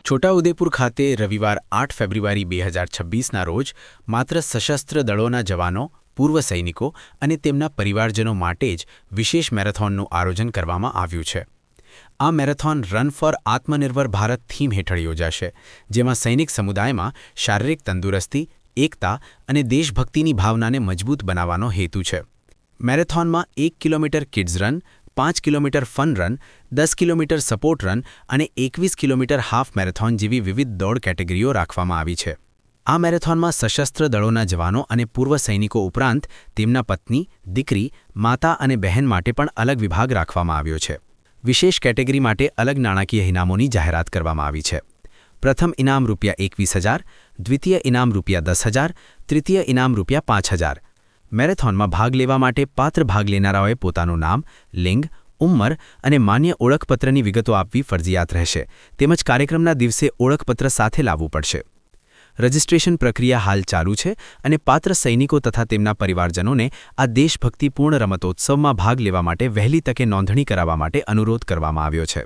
છોટાઉદેપુર ખાતે રવિવાર 8 ફેબ્રુઆરી 2026ના રોજ માત્ર સશસ્ત્ર દળોના જવાનો, પૂર્વ સૈનિકો અને તેમના પરિવારજનો માટે જ વિશેષ મેરેથોનનું આયોજન કરવામાં આવ્યું છે. આ મેરેથોન રન ફોર આત્મનિર્ભર ભારત થીમ હેઠળ યોજાશે, જેમાં સૈનિક સમુદાયમાં શારીરિક તંદુરસ્તી, એકતા અને દેશભક્તિની ભાવનાને મજબૂત બનાવવાનો હેતુ છે. મેરેથોનમાં 1 kilometre kids run, 5 kilometre fun run, 10 kilometre support run અને 21 કિલોમીટર હાફ મેરેથોન જેવી વિવિધ દોડ કેટેગરીઓ રાખવામાં આવી છે. આ મેરેથોનમાં સશસ્ત્ર દળોના જવાનો અને પૂર્વ સૈનિકો ઉપરાંત તેમના પત્ની, દીકરી, માતા અને બહેન માટે પણ અલગ વિભાગ રાખવામાં આવ્યો છે. વિશેષ કેટેગરી માટે અલગ નાણાકીય ઇનામોની જાહેરાત કરવામાં આવી છે. પ્રથમ ઇનામ ₹21,000, દ્વિતીય ઇનામ ₹10,000, તૃતીય ઇનામ ₹5,000. મેરેથોનમાં ભાગ લેવા માટે પાત્ર ભાગ લેનારાઓએ પોતાનું નામ, લિંગ, ઉંમર અને માન્ય ઓળખપત્રની વિગતો આપવી ફરજિયાત રહેશે, તેમજ કાર્યક્રમના દિવસે ઓળખપત્ર સાથે લાવવું પડશે. રજિસ્ટ્રેશન પ્રક્રિયા હાલ ચાલુ છે અને પાત્ર સૈનિકો તથા તેમના પરિવારજનોને આ દેશભક્તિપૂર્ણ રમતોત્સવમાં ભાગ લેવા માટે વહેલી તકે નોંધણી કરાવવા માટે અનુરોધ કરવામાં આવ્યો છે.